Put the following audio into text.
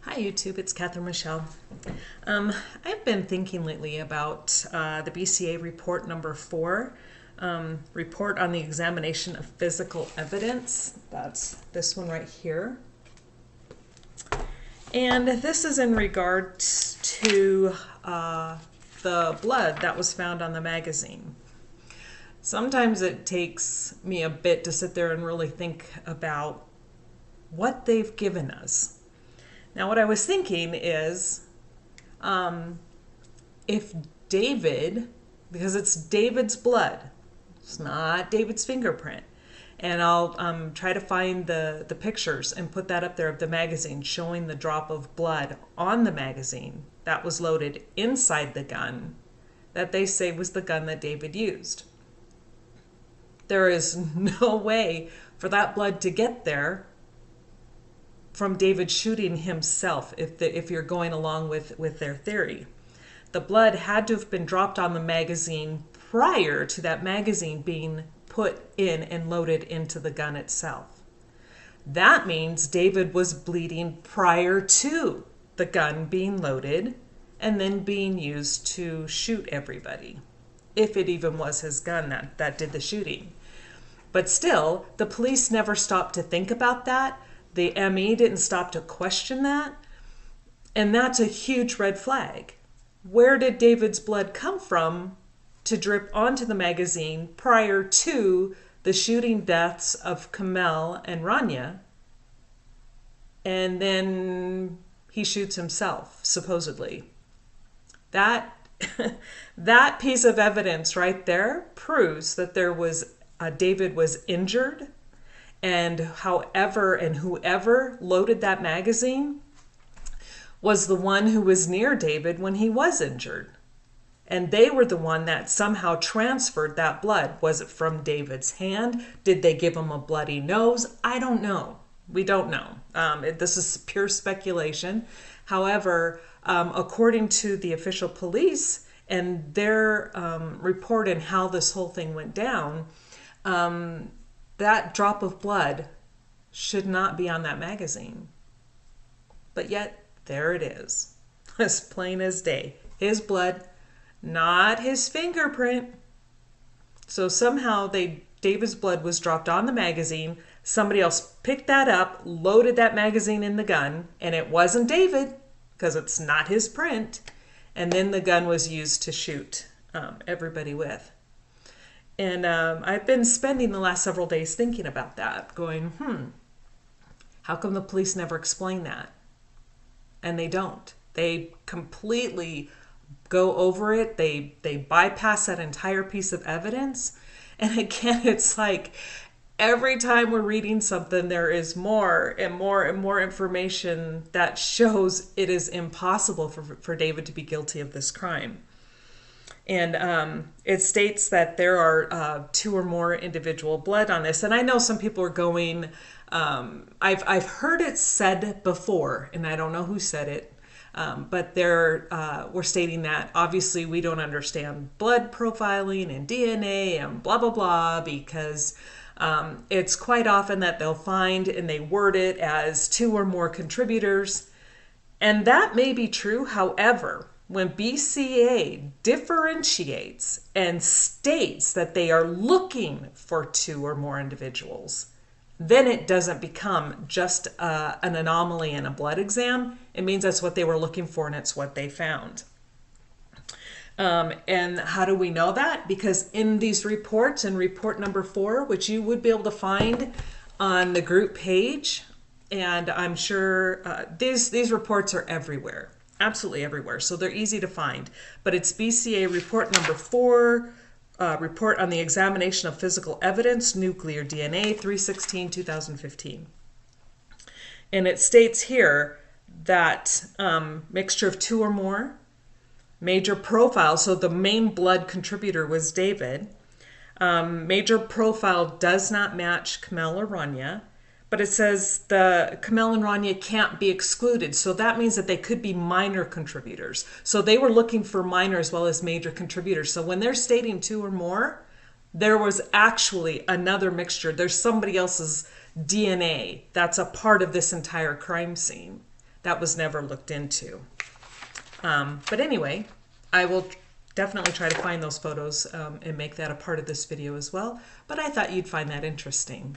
Hi YouTube, it's Catherine Michelle. I've been thinking lately about the BCA report number 4, report on the examination of physical evidence. That's this one right here. And this is in regards to the blood that was found on the magazine. Sometimes it takes me a bit to sit there and really think about what they've given us. Now, what I was thinking is if David, because it's David's blood, it's not David's fingerprint, and I'll try to find the pictures and put that up there of the magazine showing the drop of blood on the magazine that was loaded inside the gun that they say was the gun that David used. There is no way for that blood to get there from David shooting himself, if you're going along with their theory. The blood had to have been dropped on the magazine prior to that magazine being put in and loaded into the gun itself. That means David was bleeding prior to the gun being loaded and then being used to shoot everybody, if it even was his gun that did the shooting. But still, the police never stopped to think about that. The ME didn't stop to question that, and that's a huge red flag. Where did David's blood come from to drip onto the magazine prior to the shooting deaths of Kamel and Rania? And then he shoots himself, supposedly. That piece of evidence right there proves that David was injured. And whoever loaded that magazine was the one who was near David when he was injured. And they were the one that somehow transferred that blood. Was it from David's hand? Did they give him a bloody nose? I don't know. We don't know. This is pure speculation. However, according to the official police and their report and how this whole thing went down, that drop of blood should not be on that magazine. But yet, there it is. As plain as day. His blood, not his fingerprint. So somehow David's blood was dropped on the magazine. Somebody else picked that up, loaded that magazine in the gun, and it wasn't David, because it's not his print. And then the gun was used to shoot everybody with. And I've been spending the last several days thinking about that, going, how come the police never explain that? And they don't. They completely go over it. They bypass that entire piece of evidence. And again, it's like every time we're reading something, there is more and more and more information that shows it is impossible for David to be guilty of this crime. And it states that there are 2 or more individual blood on this. And I know some people are going, I've heard it said before, and I don't know who said it, but we're stating that obviously we don't understand blood profiling and DNA and blah, blah, blah, because it's quite often that they'll find and they word it as 2 or more contributors. And that may be true. However, when BCA differentiates and states that they are looking for 2 or more individuals, then it doesn't become just an anomaly in a blood exam. It means that's what they were looking for and it's what they found. And how do we know that? Because in these reports, in report number 4, which you would be able to find on the group page, and I'm sure these reports are everywhere. Absolutely everywhere. So they're easy to find. But it's BCA report number 4, report on the examination of physical evidence, nuclear DNA, 3/16/2015. And it states here that mixture of 2 or more, major profile, so the main blood contributor was David. Major profile does not match Kamel or Rania. But it says the Kamel and Rania can't be excluded. So that means that they could be minor contributors. So they were looking for minor as well as major contributors. So when they're stating 2 or more, there was actually another mixture. There's somebody else's DNA that's a part of this entire crime scene. that was never looked into. But anyway, I will definitely try to find those photos and make that a part of this video as well. But I thought you'd find that interesting.